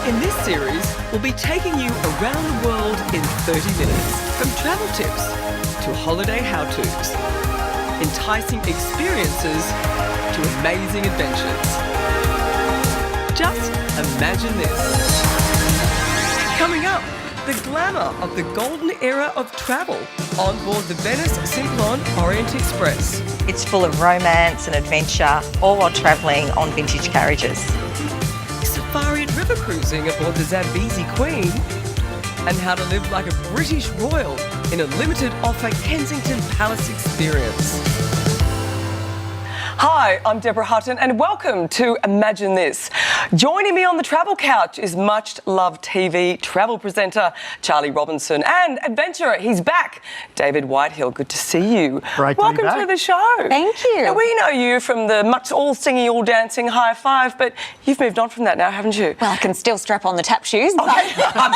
In this series, we'll be taking you around the world in 30 minutes. From travel tips to holiday how-tos, enticing experiences to amazing adventures. Just imagine this. Coming up, the glamour of the golden era of travel on board the VeniceSimplon Orient Express. It's full of romance and adventure, all while travelling on vintage carriages. Safari and river cruising aboard the Zambezi Queen, and how to live like a British royal in a limited offer Kensington Palace experience. Hi, I'm Deborah Hutton and welcome to Imagine This. Joining me on the travel couch is much-loved TV travel presenter Charlie Robinson and adventurer, he's back, David Whitehill. Good to see you. Great Welcome to be back. to the show. Thank you. Now, we know you from the much all singing, all dancing high five, but you've moved on from that now, haven't you? Well, I can still strap on the tap shoes. But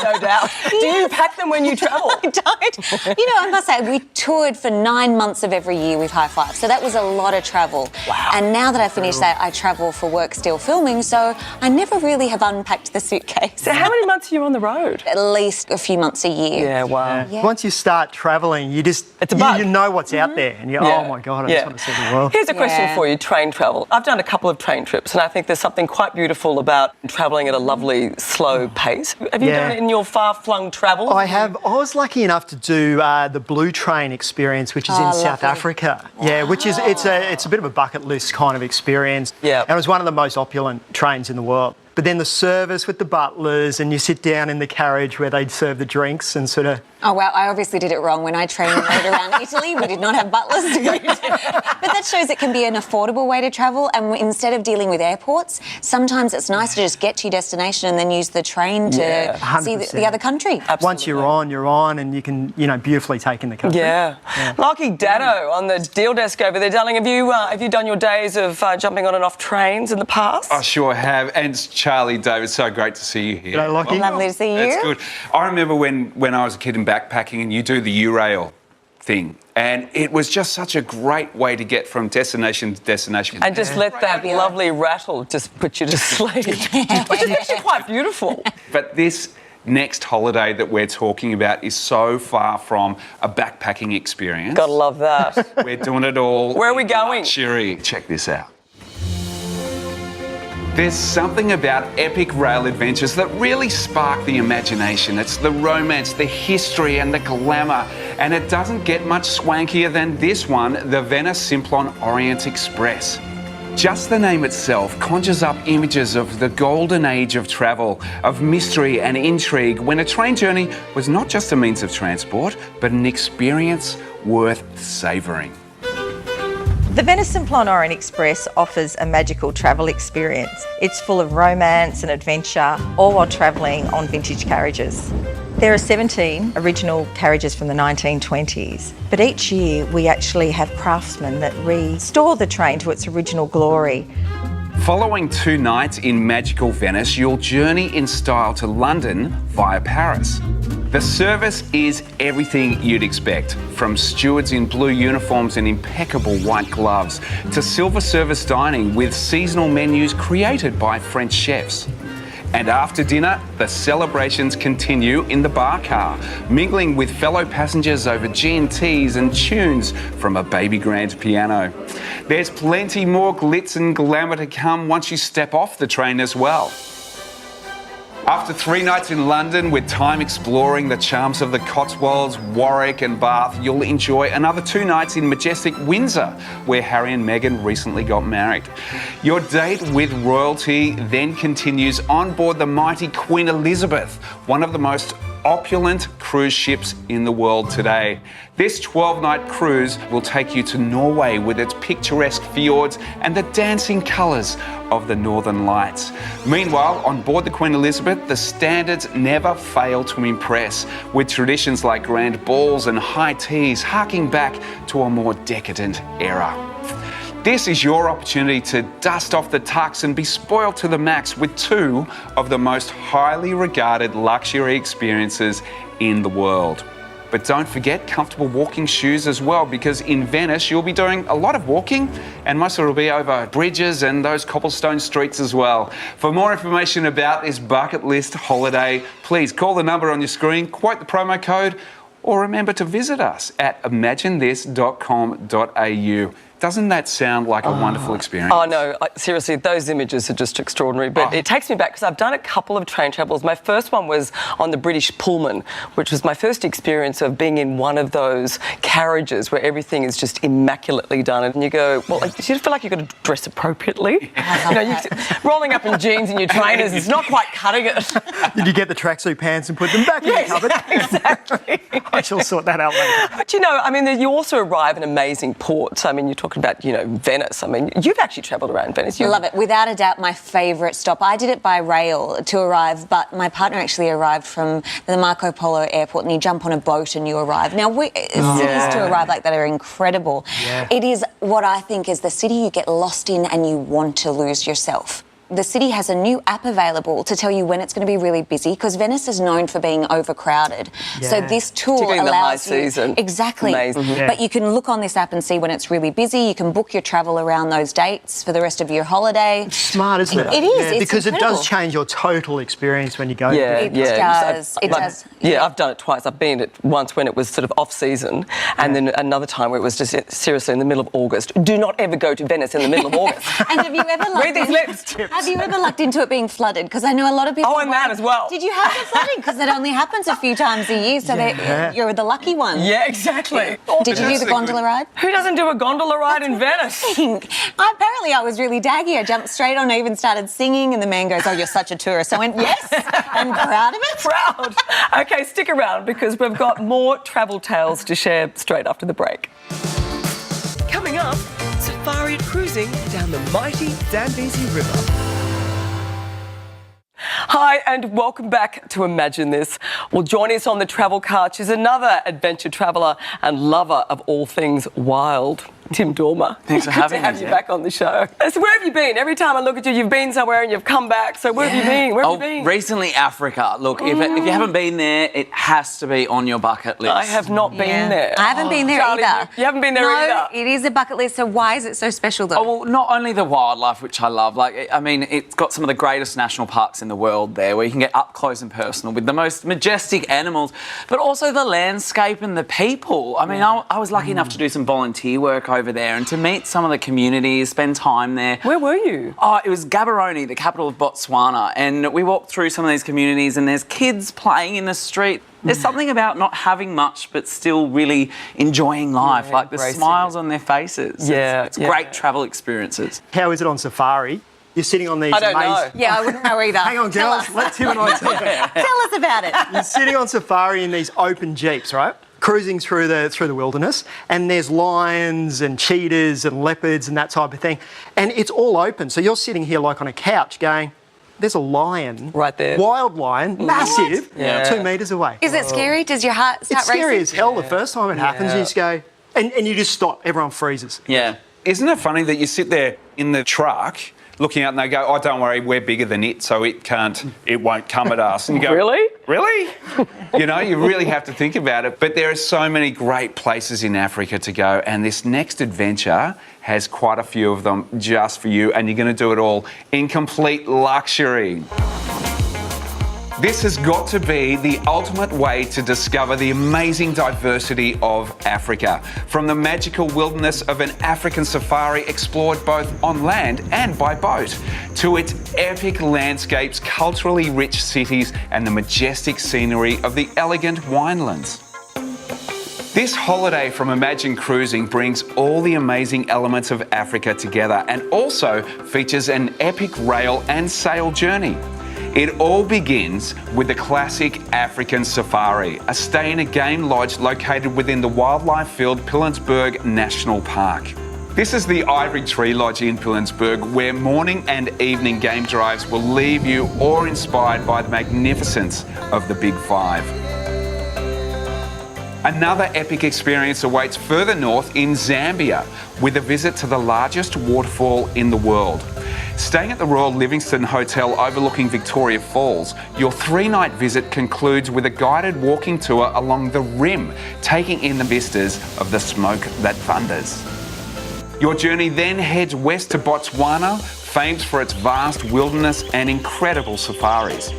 No doubt. Do you pack them when you travel? I don't. You know, I must say, we toured for 9 months of every year with High Five, so that was a lot of travel. Wow. And now that I finished that, I travel for work still filming, so I never really have unpacked the suitcase. So how many months are you on the road? At least a few months a year. Yeah, wow. Yeah. Once you start travelling, you just It's a bug. you know what's out there, and you're Yeah. oh my god, I just want to see the world. Here's a question Yeah. for you, train travel. I've done a couple of train trips and I think there's something quite beautiful about travelling at a lovely, slow pace. Have you Yeah. done it in your far-flung travels? I have. I was lucky enough to do the Blue Train experience, which is in South lovely. Africa. Yeah, which is it's a bit of a bucket list kind of experience. Yeah. And it was one of the most opulent trains in the world. But then the service with the butlers, and you sit down in the carriage where they'd serve the drinks and sort of. Oh, well, I obviously did it wrong. When I trained and rode around Italy, we did not have butlers. But that shows it can be an affordable way to travel. And instead of dealing with airports, sometimes it's nice to just get to your destination and then use the train to see the 100%. other country. Once you're on, and you can, beautifully take in the country. Yeah. Lucky Dado on the deal desk over there. Darling, have you done your days of jumping on and off trains in the past? I sure have. And Charlie, David, so great to see you here. G'day, Lockie. Lovely to see you. That's good. I remember when I was a kid and backpacking and you do the U-Rail thing. And it was just such a great way to get from destination to destination. And just let that lovely rattle just put you to sleep, which is actually quite beautiful. But this next holiday that we're talking about is so far from a backpacking experience. Gotta love that. We're doing it all. Where are we in going? Luxury. Check this out. There's something about epic rail adventures that really spark the imagination. It's the romance, the history and the glamour. And it doesn't get much swankier than this one, the VeniceSimplon Orient Express. Just the name itself conjures up images of the golden age of travel, of mystery and intrigue, when a train journey was not just a means of transport, but an experience worth savouring. The VeniceSimplon Orient Express offers a magical travel experience. It's full of romance and adventure, all while travelling on vintage carriages. There are 17 original carriages from the 1920s, but each year we actually have craftsmen that restore the train to its original glory. Following 2 nights in magical Venice, you'll journey in style to London via Paris. The service is everything you'd expect, from stewards in blue uniforms and impeccable white gloves to silver service dining with seasonal menus created by French chefs. And after dinner, the celebrations continue in the bar car, mingling with fellow passengers over G&Ts and tunes from a baby grand piano. There's plenty more glitz and glamour to come once you step off the train as well. After 3 nights in London with time exploring the charms of the Cotswolds, Warwick and Bath, you'll enjoy another 2 nights in majestic Windsor, where Harry and Meghan recently got married. Your date with royalty then continues on board the mighty Queen Elizabeth, one of the most opulent cruise ships in the world today. This 12-night cruise will take you to Norway with its picturesque fjords and the dancing colours of the Northern Lights. Meanwhile, on board the Queen Elizabeth, the standards never fail to impress, with traditions like grand balls and high teas harking back to a more decadent era. This is your opportunity to dust off the tux and be spoiled to the max with 2 of the most highly regarded luxury experiences in the world. But don't forget comfortable walking shoes as well, because in Venice you'll be doing a lot of walking and most of it will be over bridges and those cobblestone streets as well. For more information about this bucket list holiday, please call the number on your screen, quote the promo code, or remember to visit us at imaginethis.com.au. Doesn't that sound like a wonderful experience? Oh, no, seriously, those images are just extraordinary. But it takes me back because I've done a couple of train travels. My first one was on the British Pullman, which was my first experience of being in one of those carriages where everything is just immaculately done. And you go, well, do you feel like you've got to dress appropriately? Rolling up in jeans and your trainers, it's not quite cutting it. Did you get the tracksuit pants and put them back in the cupboard? Exactly. I shall sort that out later. But, I mean, you also arrive in amazing ports. I mean, you're talking about, Venice. I mean, you've actually travelled around Venice. I love it. Without a doubt, my favourite stop. I did it by rail to arrive, but my partner actually arrived from the Marco Polo airport, and you jump on a boat and you arrive. Now, cities to arrive like that are incredible. Yeah. It is what I think is the city you get lost in and you want to lose yourself. The city has a new app available to tell you when it's going to be really busy, because Venice is known for being overcrowded. Yeah. So this tool allows the high season. Exactly. Mm-hmm. But you can look on this app and see when it's really busy. You can book your travel around those dates for the rest of your holiday. It's smart, isn't it? It is. Yeah, it's because incredible. it does change your total experience when you go. It does. It does. Yeah, I've done it twice. I've been it once when it was sort of off season, and then another time where it was just seriously in the middle of August. Do not ever go to Venice in the middle of August. And have you ever read these lips? Have you ever lucked into it being flooded? Because I know a lot of people. Oh, and that as well. Did you have the flooding? Because it only happens a few times a year, so you're the lucky one. Yeah, exactly. Did you do the gondola ride? Who doesn't do a gondola ride in Venice? Apparently, I was really daggy. I jumped straight on, I even started singing, and the man goes, "Oh, you're such a tourist." I went, "Yes, I'm proud of it." Proud. Okay, stick around because we've got more travel tales to share straight after the break. Coming up, safari cruising down the mighty Zambezi River. Hi and welcome back to Imagine This. Well, joining us on the travel couch is another adventure traveller and lover of all things wild, Tim Dormer. Thanks for having me. Good to have you back on the show. So where have you been? Every time I look at you, you've been somewhere and you've come back. So where have you been? Where have you been? Recently Africa. Look, if you haven't been there, it has to be on your bucket list. I have not been there. I haven't been there Charlie, either. You haven't been there either? No, it is a bucket list. So why is it so special though? Oh, well, not only the wildlife, which I love. It's got some of the greatest national parks in the world there, where you can get up close and personal with the most majestic animals, but also the landscape and the people. I mean, I was lucky enough to do some volunteer work over there and to meet some of the communities, spend time there. Where were you? Oh, it was Gaborone, the capital of Botswana, and we walked through some of these communities and there's kids playing in the street. There's something about not having much but still really enjoying life, like the smiles on their faces. It's great travel experiences. How is it on safari? You're sitting on these I don't know. Yeah, I wouldn't know either. Hang on, girls. Let Tim and I tell you. Tell us about it. You're sitting on safari in these open jeeps, right? Cruising through the wilderness, and there's lions and cheetahs and leopards and that type of thing, and it's all open. So you're sitting here like on a couch going, there's a lion right there, wild lion, massive, 2 metres away. Is it scary? Does your heart start racing? It's scary as hell the first time it happens. You just go, and you just stop. Everyone freezes. Yeah. Isn't it funny that you sit there in the truck looking out and they go, "Oh, don't worry, we're bigger than it, so it won't come at us." And you go, Really? Really? You really have to think about it. But there are so many great places in Africa to go, and this next adventure has quite a few of them just for you, and you're going to do it all in complete luxury. This has got to be the ultimate way to discover the amazing diversity of Africa. From the magical wilderness of an African safari explored both on land and by boat, to its epic landscapes, culturally rich cities, and the majestic scenery of the elegant winelands. This holiday from Imagine Cruising brings all the amazing elements of Africa together and also features an epic rail and sail journey. It all begins with the classic African safari, a stay in a game lodge located within the wildlife-filled Pilanesberg National Park. This is the Ivory Tree Lodge in Pilanesberg, where morning and evening game drives will leave you awe-inspired by the magnificence of the Big Five. Another epic experience awaits further north in Zambia, with a visit to the largest waterfall in the world. Staying at the Royal Livingston Hotel overlooking Victoria Falls, your 3-night visit concludes with a guided walking tour along the rim, taking in the vistas of the smoke that thunders. Your journey then heads west to Botswana, famed for its vast wilderness and incredible safaris.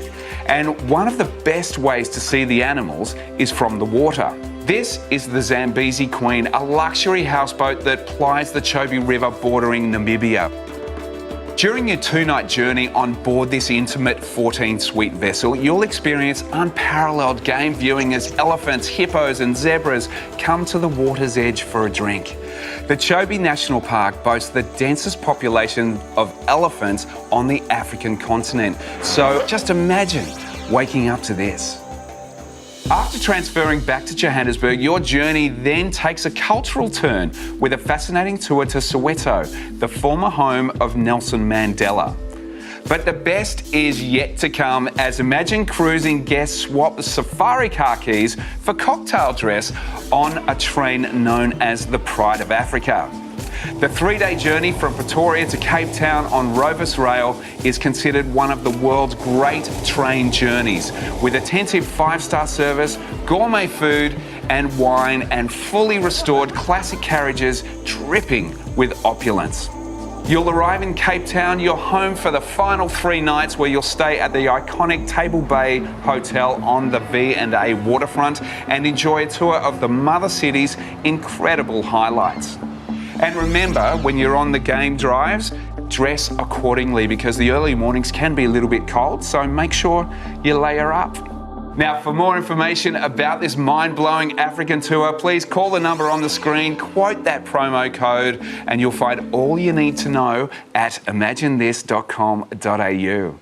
And one of the best ways to see the animals is from the water. This is the Zambezi Queen, a luxury houseboat that plies the Chobe River bordering Namibia. During your 2-night journey on board this intimate 14-suite vessel, you'll experience unparalleled game viewing as elephants, hippos and zebras come to the water's edge for a drink. The Chobe National Park boasts the densest population of elephants on the African continent. So just imagine waking up to this. After transferring back to Johannesburg, your journey then takes a cultural turn with a fascinating tour to Soweto, the former home of Nelson Mandela. But the best is yet to come as Imagine Cruising guests swap the safari car keys for cocktail dress on a train known as the Pride of Africa. The 3-day journey from Pretoria to Cape Town on Rovers Rail is considered one of the world's great train journeys, with attentive 5-star service, gourmet food and wine, and fully restored classic carriages dripping with opulence. You'll arrive in Cape Town, you're home for the final 3 nights where you'll stay at the iconic Table Bay Hotel on the V&A waterfront and enjoy a tour of the mother city's incredible highlights. And remember, when you're on the game drives, dress accordingly because the early mornings can be a little bit cold, so make sure you layer up. Now, for more information about this mind-blowing African tour, please call the number on the screen, quote that promo code, and you'll find all you need to know at imaginethis.com.au.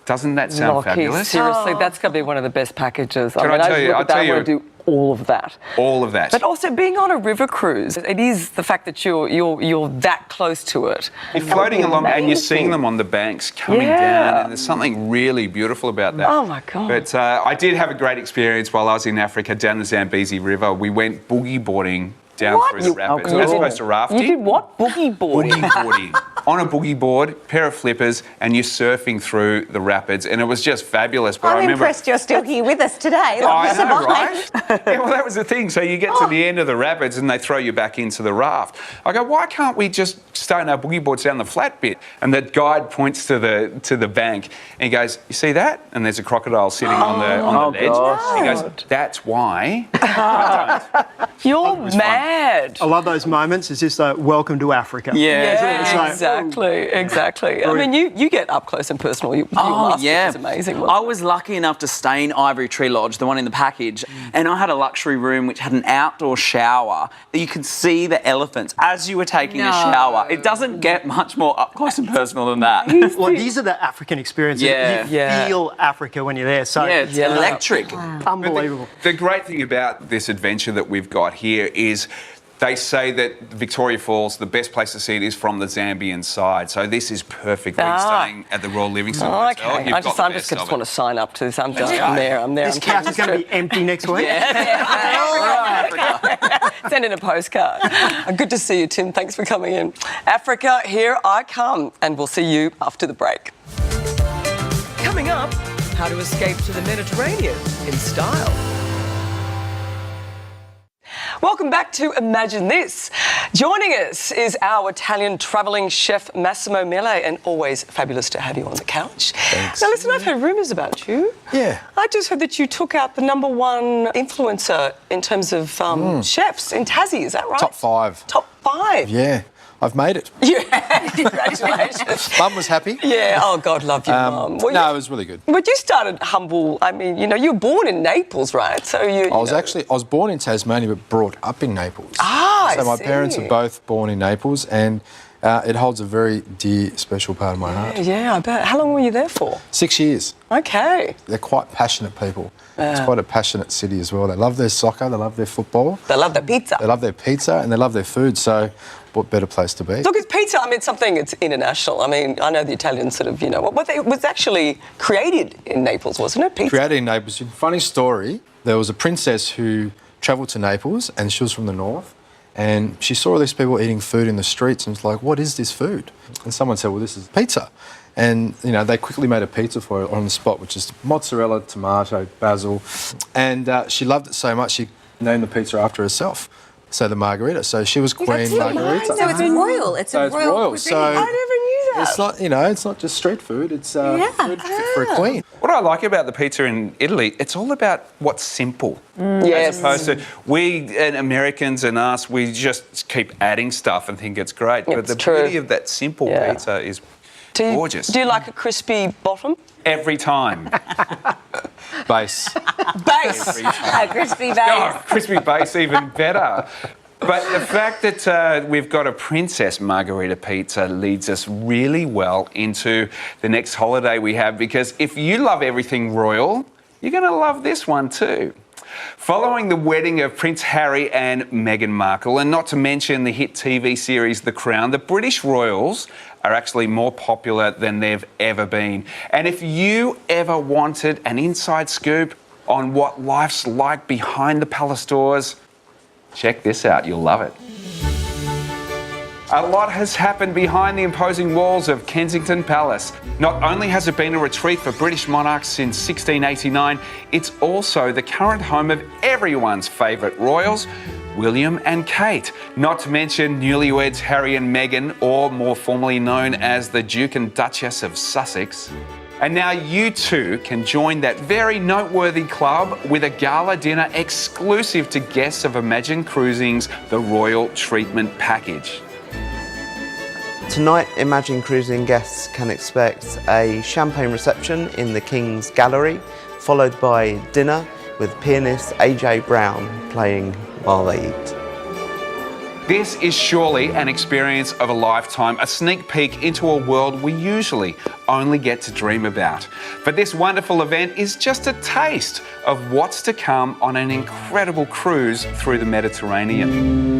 Doesn't that sound fabulous? Seriously, that's going to be one of the best packages. Can I tell you? I want to do all of that. All of that. But also being on a river cruise, it is the fact that you're that close to it. You're floating along and you're seeing them on the banks coming down, and there's something really beautiful about that. Oh my God. But I did have a great experience while I was in Africa down the Zambezi River. We went boogie boarding down through the rapids. As opposed to rafting. You did what? Boogie boarding? Boogie boarding. On a boogie board, pair of flippers, and you're surfing through the rapids, and it was just fabulous. But I'm impressed you're still here with us today. I know, right? Yeah, well, that was the thing. So you get to the end of the rapids and they throw you back into the raft. I go, why can't we just start our boogie boards down the flat bit? And the guide points to the bank and he goes, you see that? And there's a crocodile sitting on the ledge. Gosh. He goes, that's why. You're mad. I love those moments. It's just a welcome to Africa. Yeah, exactly. I mean, you get up close and personal. Your master is amazing. I was lucky enough to stay in Ivory Tree Lodge, the one in the package, and I had a luxury room which had an outdoor shower. You could see the elephants as you were taking a shower. It doesn't get much more up close and personal than that. Well, these are the African experiences. Yeah. You feel Africa when you're there. So It's electric. Unbelievable. The great thing about this adventure that we've got here is they say that Victoria Falls, the best place to see it is from the Zambian side. So this is perfect. We're staying at the Royal Livingstone Hotel. Okay. I just want to sign up to this. I'm there. I'm there. This couch is going to be empty next week. Send in a postcard. Good to see you, Tim. Thanks for coming in. Africa, here I come. And we'll see you after the break. Coming up, how to escape to the Mediterranean in style. Welcome back to Imagine This. Joining us is our Italian travelling chef Massimo Mele, and always fabulous to have you on the couch. Thanks. Now listen, I've heard rumours about you. Yeah. I just heard that you took out the #1 influencer in terms of chefs in Tassie, is that right? Top 5. Top 5? Yeah. I've made it. Yeah, congratulations. Mum was happy. Yeah, oh God, love you, Mum. Well, No, it was really good. But you started humble. I mean, you were born in Naples, right? So I was born in Tasmania but brought up in Naples. Ah, so my I see. parents are both born in Naples, and it holds a very dear, special part of my heart. Yeah, I bet. How long were you there for? 6 years. Okay. They're quite passionate people. It's quite a passionate city as well. They love their soccer, they love their football. They love the pizza. They love their pizza and they love their food, so what better place to be? Look, it's pizza. I mean, it's something, it's international. I mean, I know the Italians sort of, it was actually created in Naples, wasn't it? Pizza. Created in Naples. Funny story, there was a princess who travelled to Naples and she was from the north, and she saw all these people eating food in the streets and was like, what is this food? And someone said, well, this is pizza. And, they quickly made a pizza for her on the spot, which is mozzarella, tomato, basil. And she loved it so much, she named the pizza after herself. So the margarita. So she was Queen Margarita. So it's royal. It's a royal cuisine. So I never knew that. it's not, it's not just street food. It's food fit for a queen. What I like about the pizza in Italy, it's all about what's simple. Yes. As opposed to we and Americans and us, we just keep adding stuff and think it's great. But the beauty of that simple pizza is gorgeous. Do you like a crispy bottom? Every time. Base. Base. A crispy base. Oh, crispy base, even better. But the fact that we've got a princess margarita pizza leads us really well into the next holiday we have, because if you love everything royal, you're going to love this one too. Following the wedding of Prince Harry and Meghan Markle, and not to mention the hit TV series The Crown, the British royals are actually more popular than they've ever been. And if you ever wanted an inside scoop on what life's like behind the palace doors, check this out, you'll love it. A lot has happened behind the imposing walls of Kensington Palace. Not only has it been a retreat for British monarchs since 1689, it's also the current home of everyone's favourite royals, William and Kate, not to mention newlyweds Harry and Meghan, or more formally known as the Duke and Duchess of Sussex. And now you too can join that very noteworthy club with a gala dinner exclusive to guests of Imagine Cruising's The Royal Treatment Package. Tonight, Imagine Cruising guests can expect a champagne reception in the King's Gallery, followed by dinner with pianist AJ Brown playing while they eat. This is surely an experience of a lifetime, a sneak peek into a world we usually only get to dream about. But this wonderful event is just a taste of what's to come on an incredible cruise through the Mediterranean.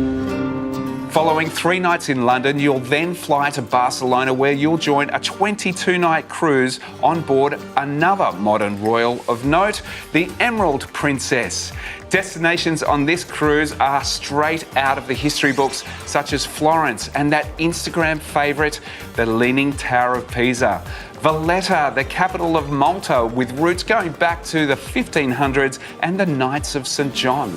Following 3 nights in London, you'll then fly to Barcelona, where you'll join a 22-night cruise on board another modern royal of note, the Emerald Princess. Destinations on this cruise are straight out of the history books, such as Florence and that Instagram favourite, the Leaning Tower of Pisa. Valletta, the capital of Malta, with roots going back to the 1500s and the Knights of St. John.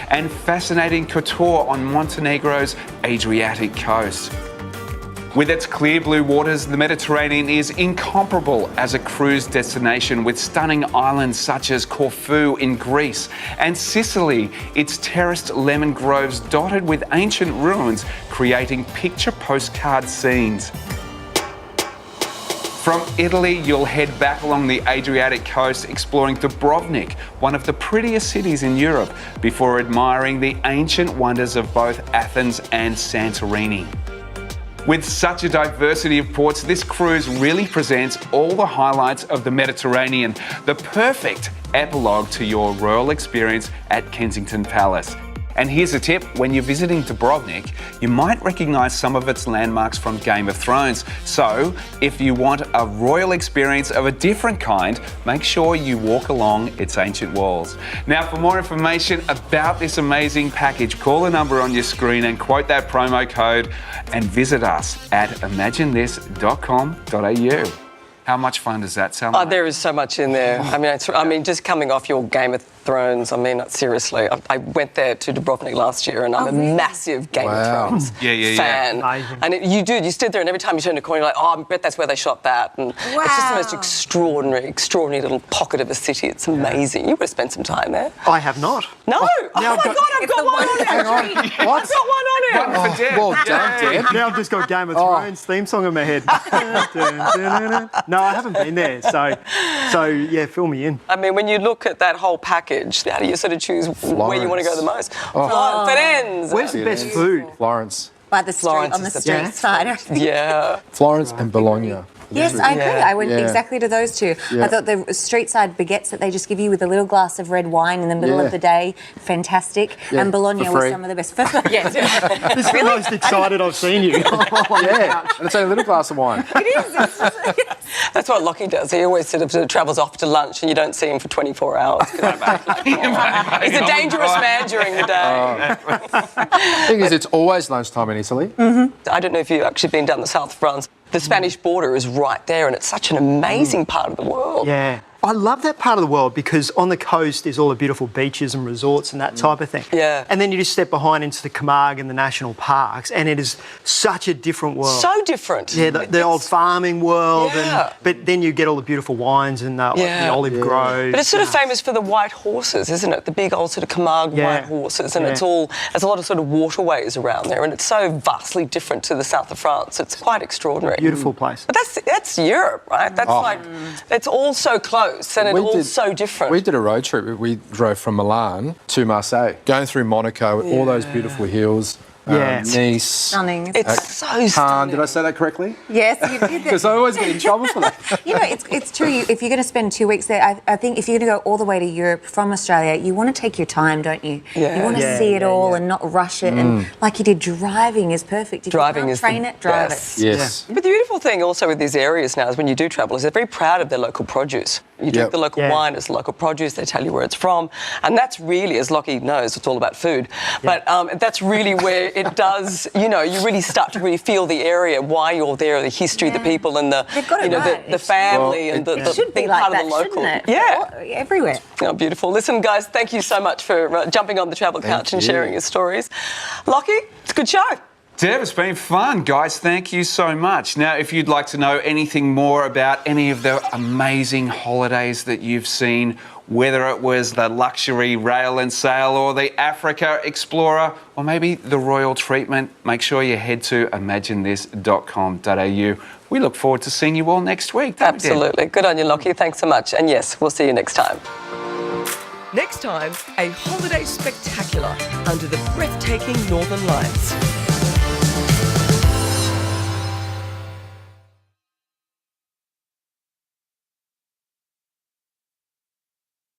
And fascinating Kotor on Montenegro's Adriatic coast. With its clear blue waters, the Mediterranean is incomparable as a cruise destination, with stunning islands such as Corfu in Greece, and Sicily, its terraced lemon groves dotted with ancient ruins, creating picture postcard scenes. From Italy, you'll head back along the Adriatic coast, exploring Dubrovnik, one of the prettiest cities in Europe, before admiring the ancient wonders of both Athens and Santorini. With such a diversity of ports, this cruise really presents all the highlights of the Mediterranean, the perfect epilogue to your royal experience at Kensington Palace. And here's a tip: when you're visiting Dubrovnik, you might recognise some of its landmarks from Game of Thrones. So, if you want a royal experience of a different kind, make sure you walk along its ancient walls. Now, for more information about this amazing package, call the number on your screen and quote that promo code, and visit us at imaginethis.com.au. How much fun does that sound like? There is so much in there. I mean, just coming off your Game of Thrones, seriously, I went there to Dubrovnik last year, and I'm a massive Game of Thrones fan. Amazing. And you stood there, and every time you turned a corner, you're like, oh, I bet that's where they shot that. And it's just the most extraordinary little pocket of a city. It's amazing. You would have spent some time there. I have not. No. Oh my God, I've got one on it. Hang on. What? I've got one on it. One for Deb. Well done, Deb. Now I've just got Game of Thrones theme song in my head. No, I haven't been there, so yeah, fill me in. I mean, when you look at that whole package, how do you sort of choose where you want to go the most? Florence. Where's the best food? Florence. By the street, Florence on the is the street best. side. I think. Yeah. Florence and Bologna. Yes, I agree. I went exactly to those two. Yeah. I thought the street side baguettes that they just give you with a little glass of red wine in the middle of the day, fantastic. Yeah, And Bologna for was free. some of the best. Yes. This is the most excited I've seen you. Yeah, and it's only a little glass of wine. That's what Lockie does. He always sort of travels off to lunch and you don't see him for 24 hours. He's a dangerous man during the day. The thing is, it's always lunchtime in Italy. I don't know if you've actually been down the south of France. The Spanish border is right there, and it's such an amazing part of the world. Yeah. I love that part of the world because on the coast is all the beautiful beaches and resorts and that type of thing. Yeah. And then you just step behind into the Camargue and the national parks, and it is such a different world. So different. Yeah, the old farming world, Yeah. but then you get all the beautiful wines and the olive groves. But it's sort of famous for the white horses, isn't it? The big old sort of Camargue white horses, and there's a lot of sort of waterways around there, and it's so vastly different to the south of France. It's quite extraordinary. Beautiful place. But that's Europe, right? That's it's all so close and it's all so different. We did a road trip. We drove from Milan to Marseille, going through Monaco, all those beautiful hills. Nice. Stunning. It's so stunning. Did I say that correctly? Yes, you did. Because I always get in trouble for that. You know, it's true. If you're going to spend 2 weeks there, I think if you're going to go all the way to Europe from Australia, you want to take your time, don't you? Yeah. You want to see it all and not rush it. And like you did, driving is perfect. If Driving you is can't train the it, drive best. it. Yes. But the beautiful thing also with these areas now is when you do travel is they're very proud of their local produce. You drink the local wine, it's local produce, they tell you where it's from. And that's really, as Lockie knows, it's all about food. But that's really where it does, you know, you really start to really feel the area, why you're there, the history, the people and the, They've got it you know, right. the family and the It should be being like part that, of the local. shouldn't it? Yeah. Everywhere. Oh, beautiful. Listen, guys, thank you so much for jumping on the travel couch and sharing your stories. Lockie, it's a good show. Deb, it's been fun, guys. Thank you so much. Now, if you'd like to know anything more about any of the amazing holidays that you've seen, whether it was the luxury rail and sail or the Africa Explorer or maybe the royal treatment, make sure you head to imaginethis.com.au. We look forward to seeing you all next week. don't we, Deb? Absolutely. Good on you, Lockie. Thanks so much. And yes, we'll see you next time. Next time, a holiday spectacular under the breathtaking Northern Lights.